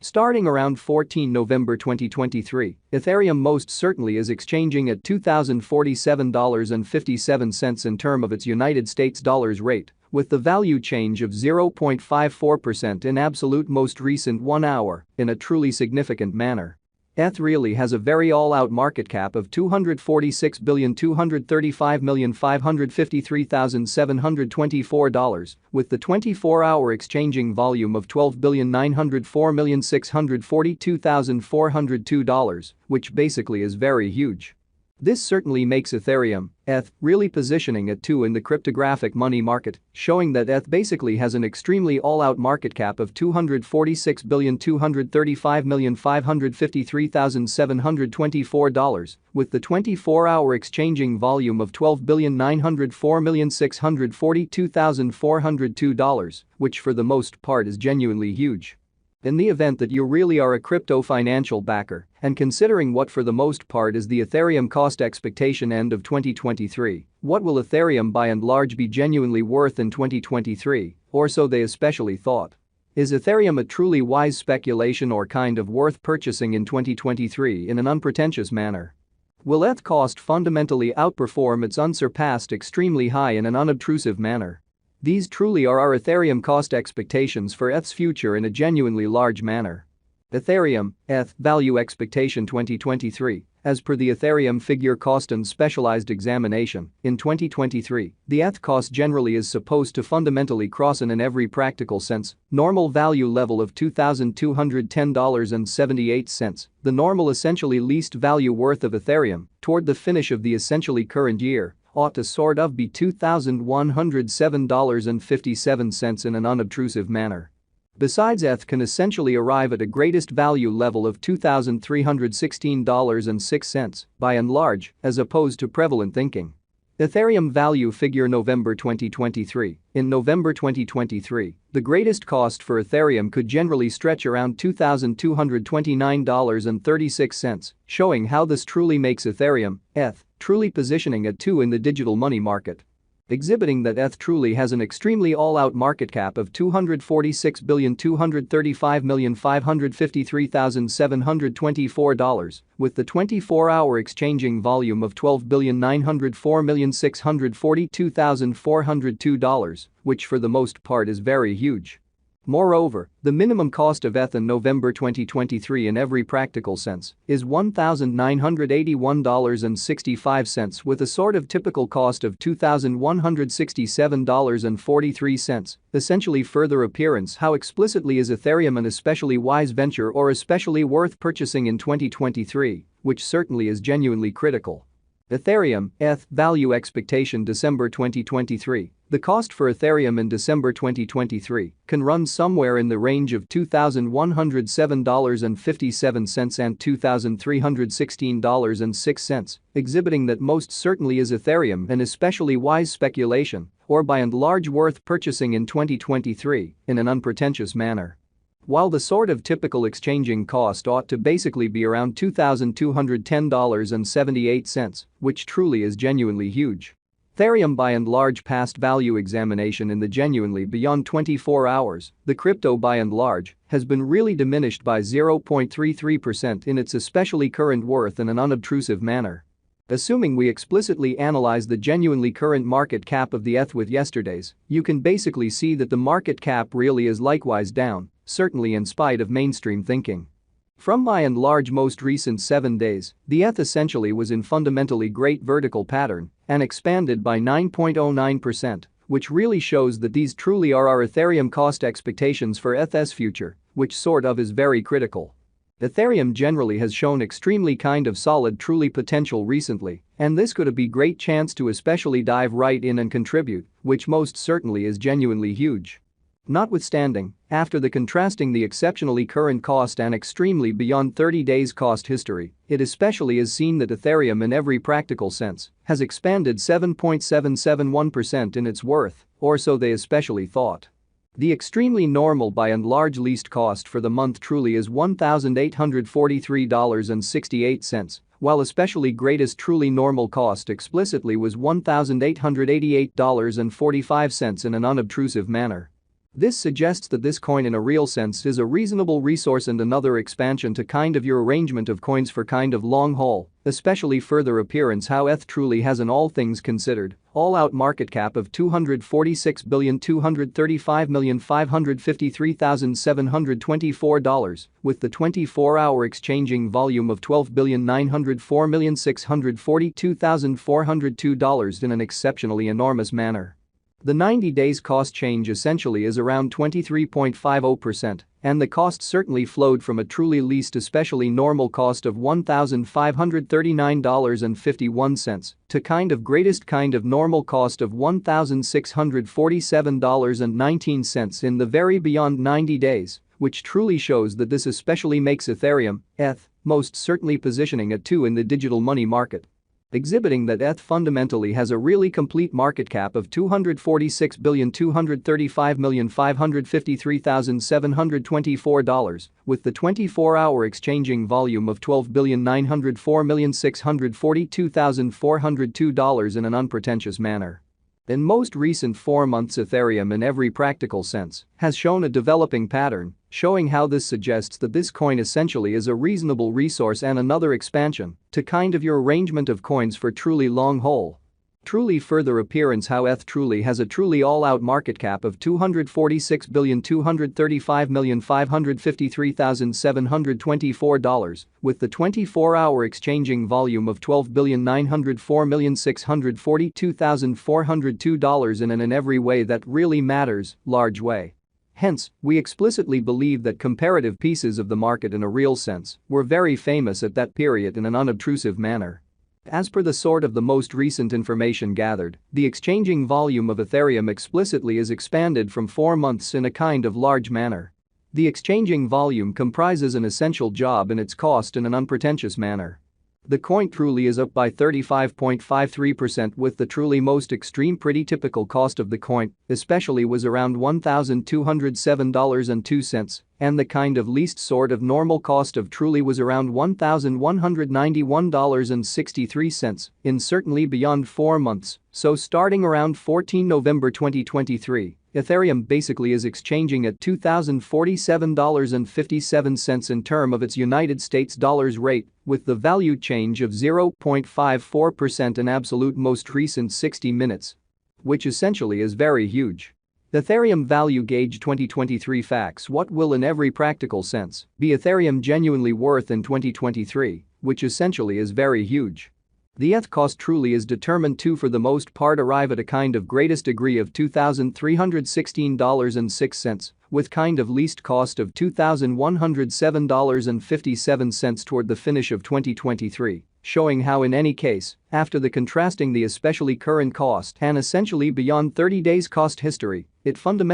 Starting around 14 November 2023, Ethereum most certainly is exchanging at $2,047.57 in terms of its United States dollars rate, with the value change of 0.54% in absolute most recent 1 hour in a truly significant manner. ETH really has a very all-out market cap of $246,235,553,724, with the 24-hour exchanging volume of $12,904,642,402, which basically is very huge. This certainly makes Ethereum, ETH, really positioning at 2 in the cryptographic money market, showing that ETH basically has an extremely all-out market cap of $246,235,553,724, with the 24-hour exchanging volume of $12,904,642,402, which for the most part is genuinely huge. In the event that you really are a crypto financial backer, and considering what for the most part is the Ethereum cost expectation end of 2023, what will Ethereum by and large be genuinely worth in 2023, or so they especially thought? Is Ethereum a truly wise speculation or kind of worth purchasing in 2023 in an unpretentious manner? Will ETH cost fundamentally outperform its unsurpassed extremely high in an unobtrusive manner? These truly are our Ethereum cost expectations for ETH's future in a genuinely large manner. Ethereum, ETH, value expectation 2023. As per the Ethereum figure cost and specialized examination, in 2023, the ETH cost generally is supposed to fundamentally cross in every practical sense, normal value level of $2,210.78, the normal essentially least value worth of Ethereum, toward the finish of the essentially current year, ought to sort of be $2,107.57 in an unobtrusive manner. Besides, ETH can essentially arrive at a greatest value level of $2,316.06, by and large, as opposed to prevalent thinking. Ethereum value figure November 2023. In November 2023, the greatest cost for Ethereum could generally stretch around $2,229.36, showing how this truly makes Ethereum, ETH, truly positioning at 2 in the digital money market. Exhibiting that ETH truly has an extremely all-out market cap of $246,235,553,724, with the 24-hour exchanging volume of $12,904,642,402, which for the most part is very huge. Moreover, the minimum cost of ETH in November 2023 in every practical sense is $1,981.65, with a sort of typical cost of $2,167.43, essentially further appearance how explicitly is Ethereum an especially wise venture or especially worth purchasing in 2023, which certainly is genuinely critical. Ethereum, ETH, value expectation December 2023. The cost for Ethereum in December 2023 can run somewhere in the range of $2,107.57 and $2,316.06, exhibiting that most certainly is Ethereum an especially wise speculation, or by and large worth purchasing in 2023 in an unpretentious manner. While the sort of typical exchanging cost ought to basically be around $2,210.78, which truly is genuinely huge. Ethereum by and large past value examination in the genuinely beyond 24 hours, the crypto by and large has been really diminished by 0.33% in its especially current worth in an unobtrusive manner. Assuming we explicitly analyze the genuinely current market cap of the ETH with yesterday's, you can basically see that the market cap really is likewise down, certainly in spite of mainstream thinking. From by and large most recent 7 days, the ETH essentially was in fundamentally great vertical pattern and expanded by 9.09%, which really shows that these truly are our Ethereum cost expectations for ETH's future, which sort of is very critical. Ethereum generally has shown extremely kind of solid truly potential recently, and this could be great chance to especially dive right in and contribute, which most certainly is genuinely huge. Notwithstanding, after the contrasting the exceptionally current cost and extremely beyond 30 days cost history, it especially is seen that Ethereum in every practical sense has expanded 7.771% in its worth, or so they especially thought. The extremely normal by and large least cost for the month truly is $1,843.68, while especially greatest truly normal cost explicitly was $1,888.45 in an unobtrusive manner. This suggests that this coin in a real sense is a reasonable resource and another expansion to kind of your arrangement of coins for kind of long haul, especially further appearance how ETH truly has an all things considered, all-out market cap of $246,235,553,724, with the 24-hour exchanging volume of $12,904,642,402 in an exceptionally enormous manner. The 90 days cost change essentially is around 23.50%, and the cost certainly flowed from a truly least especially normal cost of $1,539.51 to kind of greatest kind of normal cost of $1,647.19 in the very beyond 90 days, which truly shows that this especially makes Ethereum, ETH, most certainly positioning at 2 in the digital money market, exhibiting that ETH fundamentally has a really complete market cap of $246,235,553,724, with the 24-hour exchanging volume of $12,904,642,402 in an unpretentious manner. In most recent 4 months, Ethereum in every practical sense has shown a developing pattern, showing how this suggests that this coin essentially is a reasonable resource and another expansion to kind of your arrangement of coins for truly long haul. Truly further appearance how ETH truly has a truly all-out market cap of $246,235,553,724, with the 24-hour exchanging volume of $12,904,642,402 in an every way that really matters, large way. Hence, we explicitly believe that comparative pieces of the market in a real sense were very famous at that period in an unobtrusive manner. As per the sort of the most recent information gathered, the exchanging volume of Ethereum explicitly is expanded from 4 months in a kind of large manner. The exchanging volume comprises an essential job in its cost in an unpretentious manner. The coin truly is up by 35.53%, with the truly most extreme pretty typical cost of the coin especially was around $1,207.02, and the kind of least sort of normal cost of truly was around $1,191.63 in certainly beyond 4 months, so starting around 14 November 2023. Ethereum basically is exchanging at $2,047.57 in term of its United States dollars rate, with the value change of 0.54% in absolute most recent 60 minutes. Which essentially is very huge. Ethereum Value Gauge 2023 facts. What will in every practical sense be Ethereum genuinely worth in 2023, which essentially is very huge. The ETH cost truly is determined to for the most part arrive at a kind of greatest degree of $2,316.06, with kind of least cost of $2,107.57 toward the finish of 2023, showing how in any case, after the contrasting the especially current cost and essentially beyond 30 days cost history, it fundamentally